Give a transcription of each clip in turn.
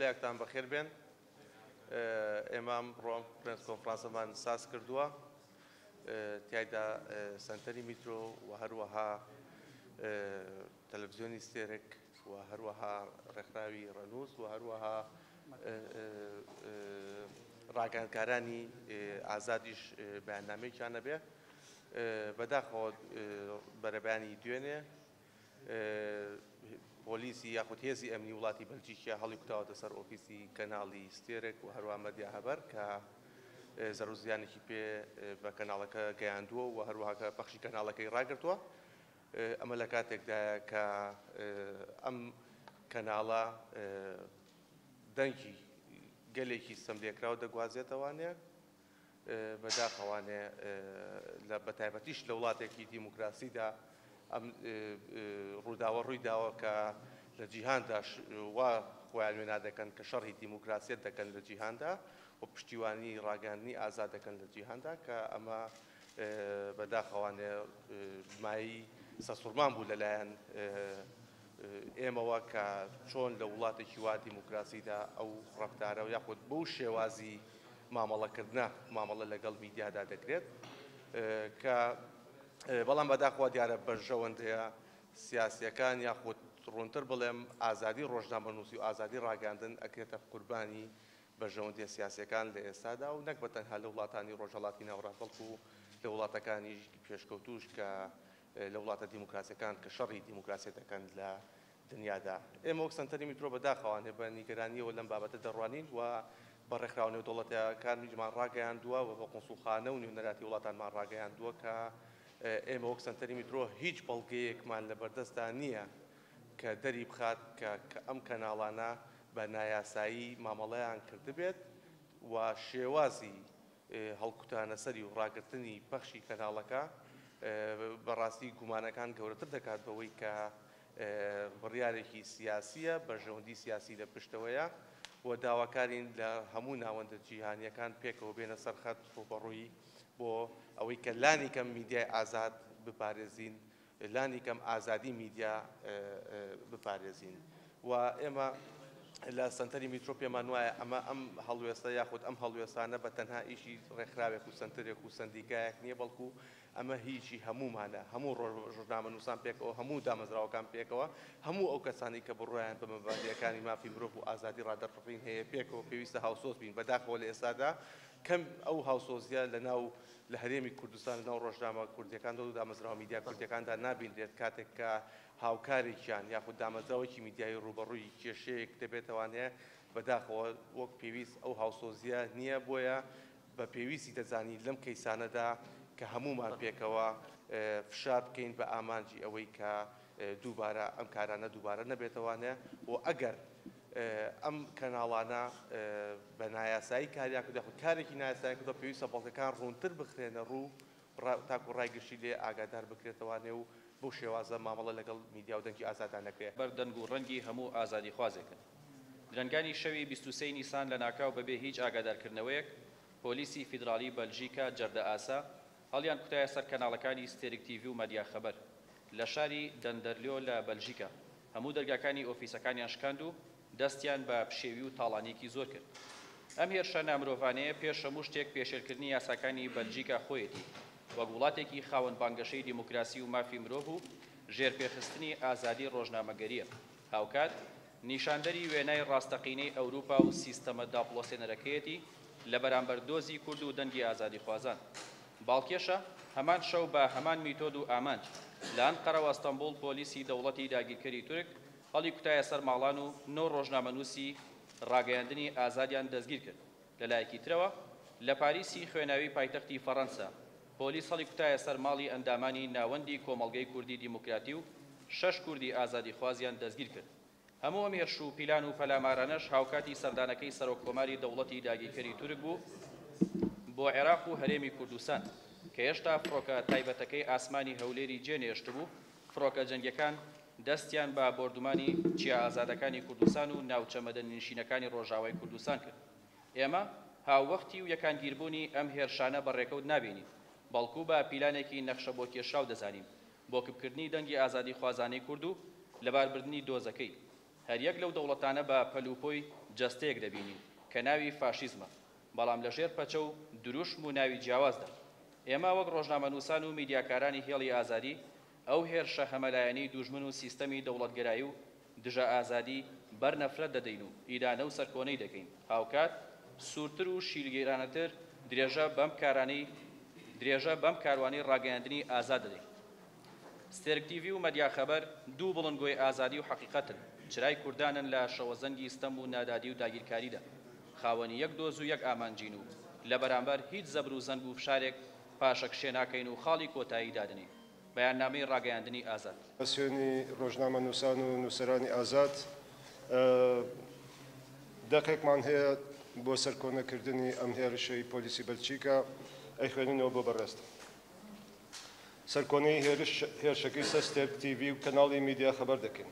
مەلایەکتان بەخێر بێن. ئێمە ئەمڕۆ پرێنس کۆنفرانسەمان ساز کردووە، تایدا سنتەری میترۆ و هەروەها تەلەڤیزیۆنی ستێرێک و هەروەها ڕێکخراوی ڕەنووس و هەروەها ڕاگەیاندکارانی ئازادیش بەیاننامەیەکیان هەبێ. بەداخەوە بەرەبەیانی دوێنێ پۆلیسی یاخود هێزی ئەمنی وڵاتی بەلجیکیا هەڵی کوتاوەتە سەر ئۆفیسی کەناڵی ستێرێک و هەروە مەدیا هەبەر کە زەرورزیانێکی پێ بە کەناڵەکە گەیاندووە و هەروەها کە بەخشی کەناڵەکەی ڕاگرتووە. ئەمە لە کاتێکدایە کە ئەم کەناڵە دەنگی گەلێکی سەملێکراو دەگوازێتەوانێ، بەداخەوانێ بەتایبەتیش لە وڵاتێکی دیموکراسیدا ئەم ڕووداوە ڕوویداوە کە لە جیهاندا وا خۆیان وێنا دەکەن کە شەڕی دیموکراسیەت دەکەن لە جیهاندا و پشتیوانی ڕاگەاندنی ئازاد دەکەن لە جیهاندا، کە ئەمە بەداخەوانێ مایی سەسوورمان بوو لەلایەن ئێمەوە کە چۆن لە وڵاتێکی وا دیموکراسیدا ئەو ڕەفتارە یاخود بەو شێوازی مامەڵەکردنە مامەڵە لەگەڵ میدیادا دەکرێت، کە بەڵام بەداخەوە دیارە بەرژەوەندەیە سیاسیەکان یاخود ڕوونتر بڵێم ئازادی ڕۆژنامەنووسی و ئازادی ڕاگەاندن ئەکرێتە قوربانی بەرژەوەندیە سیاسیەکان لە ئێستادا و نەک بەتەنها لە وڵاتانی ڕۆژهەڵاتی ناوەڕاست بەڵکو لە وڵاتەکانی پێشکەوتوش کە لە وڵاتە دیموکراسیەکان کە شەڕی دیموکراسیەت دەکەن لە دنیادا. ئێمە وەک سەنتەری میترۆ بەداخەوانێ بە نیگەرانیەوە لەم بابەتە دەڕوانین و بە ڕێکخراونەوە دەوڵەتیەکانمان ڕاگەیاندووە و بە قۆنسوڵخانە و نوێنەراتی وڵاتانمان ڕاگەیاندووە کە ئێمە وەک سەنتەری میترۆ هیچ بەڵگەیەکمان لە بەردەستدا نییە کە دەری بخات کە ئەم کەناڵانە بە نایاسایی مامەڵەیان کردبێت و شێوازی هەڵکوتانە سەری و ڕاگرتنی پەخشی کەناڵەکە بەڕاستی گومانەکان گەورەتر دەکات بەوەی کە بڕیارێکی سیاسیە، بەرژەوەندی سیاسی لە پشتەوەیە و داواکارین لە هەموو ناوەندە جیهانیەکان پێکەوە بێنە سەرخەت ڕوبەڕووی بۆ ئەوەی کە لانی کەم میدیای ئازاد بپارێزین، لانی کەم ئازادی میدیا بپارێزین. و ئێمە لە سنتەری میترۆ پێمان وایە ئەمە ئەم هەڵوێستە یاخود ئەم هەڵوێستانە بە تەنها ئیشی ڕێکخراوێک و سنتەرێک و سندیکایەک نییە، بەڵکو ئەمە هیچی هەمومانە، هەموو ڕۆژنامەنووسان پێکەوە، هەموو دامەزراوەکان پێکەوە، هەموو ئەو کەسانی کە بڕۆیان بە مەبادیەکانی مافی مرۆڤ و ئازادی ڕادەرفڕین هەیە پێکەوە پێویستە هاوسۆز بین. بەداخەوە لە ئێستادا کەم ئەو هاوسۆزیە لە هەرێمی کوردستان لەناو ڕۆژنامە کوردیەکان و دامەزراوە میدیا کوردیەکاندا نابینرێت کاتێک کە هاوکارێکیان یاخود دامەزراوەکی میدیای ڕوبەڕووی کێشەیەک دەبێتەوانەیە، بەداخەوە وەک پێویست ئەو هاوسۆزیە نییە، بۆیە بە پێویستی دەزانی لەم کەیسانەدا کە هەمومان پێکەوە فشار بکەین بە ئامانجی ئەوەی کە دووبارە ئەم کارانە دووبارە نەبێتەوانێ و ئەگەر ئەم کەناڵانە بە نایاسایی کاریان کردو یاخود کارێکی نایاسایی کردو پێویستە بەڵگەکان ڕوونتر بخرێنە ڕوو تاکو ڕایگەشی لێ ئاگادار بکرێتەوانێ و بۆ شێوازە مامەڵە لەگەڵ میدیا و دەنگی ئازادان نەکرێت. بەردەنگ و ڕەنگی هەموو ئازادی خوازێکن. درەنگانی شەوی 23 نیسان لە ناکاو بەبێ هیچ ئاگادارکردنەوەیەک پۆلیسی فیدرالی بەلژیکا جەردە ئاسا هەڵیان کوتایە سەر کەناڵەکانی ستێرک تیڤی و مەدیا خەبەر لە شاری دەندەرلیۆ لە بەلژیکا. هەموو دەرگاکانی ئۆفیسەکانیان شکاند و دەستیان بە پشێوی و تاڵانێکی زۆر کرد. ئەم هێرشە نامرۆڤانەیە پێش هەموو شتێک پێشێلکردنی یاساکانی بەلژیکا خۆیەتی وەک وڵاتێکی خاوەن بانگەشەی دیموکراسی و مافی مرۆڤ و ژێرپێخستنی ئازادی ڕۆژنامەگەریە. هاوکات نیشاندەری وێنای ڕاستەقینەی ئەوروپا و سیستەمە داپڵۆسێنەرەکەیەتی لە بەرامبەر دۆزی کورد و دەنگی ئازادی خوازان. باڵکێشە هەمان شەو بە هەمان میتۆد و ئامانج لە ئەنقەرە و ئەستەمبوڵ پۆلیسی دەوڵەتی داگیرکەری تورک هەڵی کوتایە سەر ماڵان و 9 ڕۆژنامەنووسی ڕاگەیاندنی ئازادیان دەستگیر کرد. لەلایەکی ترەوە لە پاریسی خوێناوی پایتەختی فەڕەنسا پۆلیس هەڵی کوتایە سەر ماڵی ئەندامانی ناوەندی کۆمەڵگەی کوردی دیموکراتی و 6 کوردی ئازادی خوازیان دەستگیر کرد. هەموو ئەم هێرش و پیلان و پەلامارانەش هاوکاتی سەردانەکەی سەرۆککۆماری دەوڵەتی داگیرکەری تورک بوو بۆ عێراق و هەرێمی کوردستان کە هێشتا فڕۆکە تایبەتەکەی ئاسمانی هەولێری جێنێشت بوو. فڕۆکە جەنگیەکان دەستیان بە بۆردومانی چیا ئازادەکانی کوردستان و ناوچە مەدەنیشینەکانی ڕۆژاوای کوردستان کرد. ئێمە هاووەختی و یەکانگیربوونی ئەم هێرشانە بەڕێکەوت نابینین، بەڵکو بە پیلانێکی نەخشە بۆ کێشاو دەزانین بۆ کبکردنی دەنگی ئازادی خوازانەی کورد و لەباربردنی دۆزەکەی. هەر یەک لەو دەوڵەتانە بە پەلوپۆی جەستەیەک دەبینین کە ناوی فاشیزمە بەڵام لەژێر پەچە و دروشم و ناوی جیاوازدا ئێمە وەک ڕۆژنامەنووسان و میدیاکارانی هێڵی ئازادی ئەو هێرشە هەمەلایەنی دوژمن و سیستەمی دەوڵەتگەرایی و دژە ئازادی بەرنەفرەت دەدەین و ئیرانە و سەرکۆنەی دەکەین هاوکات سوورتر و شیرگەیرانەتر درێژە بەم کاروانی ڕاگەیاندنی ئازاد دەدەین ستێرک تیڤی و مەدیا خەبەر دوو بڵندگۆی ئازادی و حەقیقەتن چرای کوردانن لە شەوەزەنگی ستەم و نادادی و داگیرکاریدا خاوەنی یەک دۆز و یەک ئامانجین و لە بەرامبەر هیچ زەبر و زەنگ و فشارێک پاشەکشێ ناکەین و خاڵی کۆتایی دادنین بەیاننامەی ڕاگەیاندنی ئازاد سوێنی ڕۆژنامەنووسان و نووسەرانی ئازاد دەقێکمان هەیە بۆ سەرکۆنەکردنی ئەم هێرشەی پۆلیسی بەلچیکە ئەیخوێنینەوە بۆ بەڕێست سەرکۆنەی هێرشەکەی سەستێک تیڤی و کەناڵی میدیا خەبەر دەکەین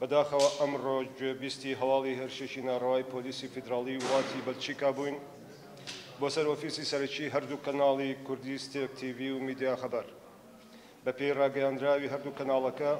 بەداخەوە ئەمڕۆ گوێبیستی هەواڵی هێرشێکی ناڕەوای پۆلیسی فیدراڵی وڵاتی بەلچیکا بووین بۆ سەر ئۆفیسی سەرەکی هەردوو کەناڵی کوردی ستێک تیڤی و میدیا خەبەر بە پێی ڕاگەیاندراوی هەردوو کەناڵەکە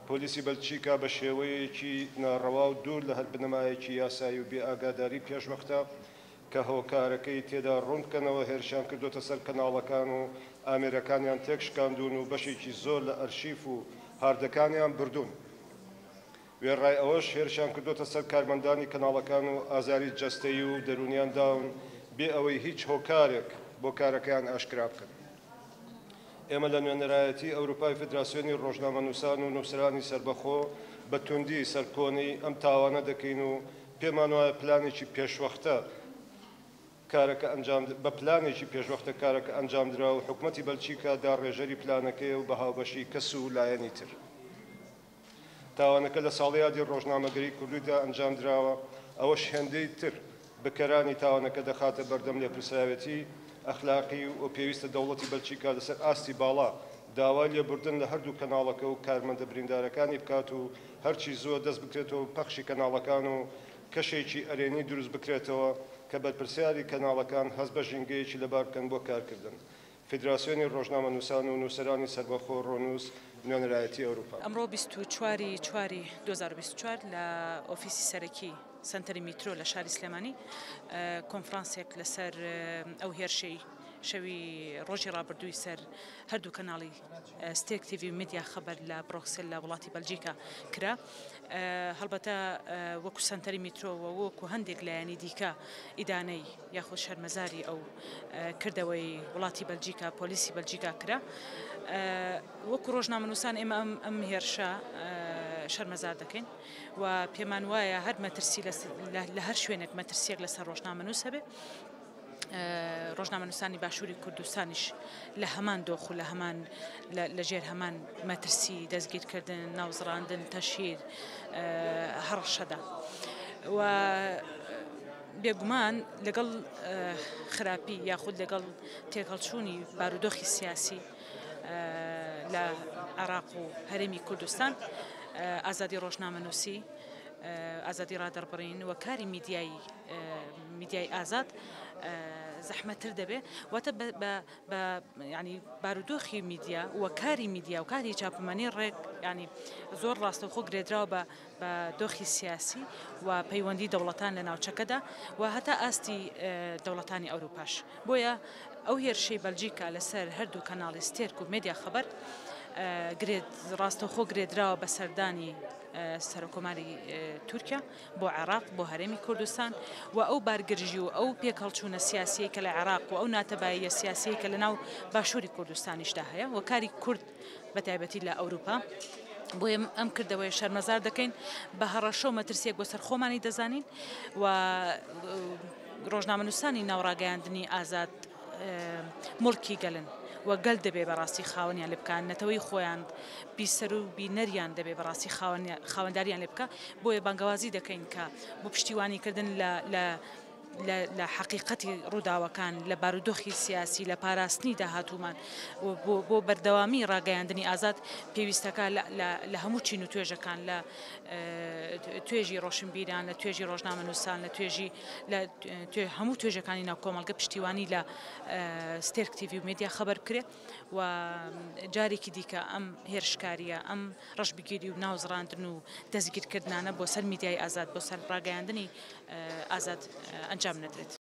پۆلیسی بەلچیکا بە شێوەیەکی ناڕەوا و دوور لە هەربنەمایەکی یاسایی و بێئاگاداری پێشوەختە کە هۆکارەکەی تێدا ڕوونکەنەوە هێرشیان کردوتە سەر کەناڵەکان و ئامێرەکانیان تێکشکاندون و بەشێکی زۆر لە ئەرشیف و هاردەکانیان بردوون وێڕای ئەوەش هێرشیان کردوتە سەر کارمەندانی کەناڵەکان و ئازاری جەستەیی و دەرونیان داون بێ ئەوەی هیچ هۆکارێک بۆ کارەکەیان ئاشکرا بکەن ئێمە لە نوێنەرایەتی ئەوروپای فدراسیۆنی ڕۆژنامەنووسان و نووسرانی سربەخۆ بە توندی سەرکۆنی ئەم تاوانە دەکەین و پێمان وایە پلانێکی پێشوەختە بە پلانێکی پێشوەختە کارەکە ئەنجامدرا و حکوومەتی بەلچیکا داڕێژەری پلانەکەی و بە هاوبەشی کەس و لایەنی تر تاوانەکە لە ساڵیادی ڕۆژنامەگەری کوردیدا ئەنجامدراوە ئەوەش هێندەی تر بکەرانی تاوانەکە دەخاتە بەردەم لێپرسراوێتی ئەخلاقی و پێویستە دەوڵەتی بەلچیکا لەسەر ئاستی باڵا داوای لێبوردن لە هەردوو کەناڵەکە و کارمەندە بریندارەکانی بکات و هەرچی زۆر دەست بکرێتەوە پەخشی کەناڵەکان و کەشێکی ئەرێنی دروست بکرێتەوە کە بەرپرسیاری کەناڵەکان هەست بە ژینگەیەکی لەبار بکەن بۆ کارکردن فیدراسیۆنی ڕۆژنامەنووسان و نووسەرانی سەربەخۆ ڕۆنووس نوێنەرایەتی ئەوروپا ئەمڕۆ 24 2024 لە ئۆفیسی سەرەکی سنتەری میترۆ لە شاری سلێمانی کۆنفرانسێک لەسەر ئەو هێرشەی شەوی ڕۆژی ڕابردووی سەر هەردوو کەناڵی ستێک تیڤی و میدیا خەبەر لە بڕۆکسل لە وڵاتی بەلجیکا کرا هەڵبەتە وەکو سنتەری میترۆوە وەکو هەندێک لایەنی دیکە ئیدانەی یاخود شەرمەزاری ئەو کردەوەی وڵاتی بەلجیکا پۆلیسی بەلجیکا کرا وەکو ڕۆژنامەنووسان ئێمە ئەم هێرشە شەرمەزار دەکەین و پێمان وایە هەر مەترسی لە هەر شوێنێک مەترسیەک لەسەر ڕۆژنامەنووس هەبێ ڕۆژنامەنووسانی باشووری کوردستانیش لە هەمان دۆخ و لە هەمان لەژێر هەمان مەترسی دەستگیرکردن ناوزڕاندن تەشیر هەڕەشەدا و بێگومان لەگەڵ خراپی یاخود لەگەڵ تێکەڵچوونی بارودۆخی سیاسی لە عێراق و هەرێمی کوردستان ئازادی ڕۆژنامەنووسی ئازادی ڕادەربڕین و کاری میدیای ئازاد زەحمەتتر دەبێ واتە ینی بارودۆخی میدیا و کاری میدیا و کاری چاپەمەنی ڕێک ینی زۆر ڕاستەوخۆ گرێدراوە بە دۆخی سیاسی و پەیوەندی دەوڵەتان لە ناوچەکەدا و هەتا ئاستی دەوڵەتانی ئەوروپاش بۆیە ئەو هێرشەی بەلجیکا لەسەر هەردوو کەناڵی ستێرک و میدیا خەبەر ڕاستەوخۆ گرێدراوە بە سەردانی سەرۆکۆماری تورکیا بۆ عێراق بۆ هەرێمی کوردستان و ئەو بارگرژی و ئەو پێکەڵچوونە سیاسیە کە لە عێراق و ئەو ناتەباییە سیاسیە کە لە ناو باشووری کوردستانیشدا هەیە و کاری کورد بە تایبەتی لە ئەوروپا بۆیە ئەم کردەوەی شەرمەزار دەکەین بە هەڕەشە و مەترسیەک بۆ سەر خۆمانی دەزانین و ڕۆژنامەنووسانی ناوڕاگەیاندنی ئازاد مڵکی گەلن و گەل دەبێ بەڕاستی خاوەنیان لێ بکەن نەتەوەی خۆیان بیسەر و بینەریان دەبێ بەڕاستی خاوەنداریان لێ بکە بۆیە بانگەوازی دەکەین کە بۆ پشتیوانیکردن لە حقیقەتی ڕووداوەکان لە بارودۆخی سیاسی لە پاراستنی داهاتوومان بۆ بەردەوامی ڕاگەیاندنی ئازاد پێویستەکە لە هەموو چین و توێژەکان لە توێژی ڕۆشنبیران لە توێژی ڕۆژنامەنووسان لە هەموو توێژەکانی ناو کۆمەڵگە پشتیوانی لە ستێرک تیڤی و مێدیا خەبەر بکرێت و جارێکی دیکە ئەم هێرشکاریە ئەم ڕەشبگیری و ناوزڕاندن و دەستگیرکردانە بۆ سەر میدیای ئازاد بۆ سەر ڕاگەیاندنی ئازاد ئەنجام نەدرێت.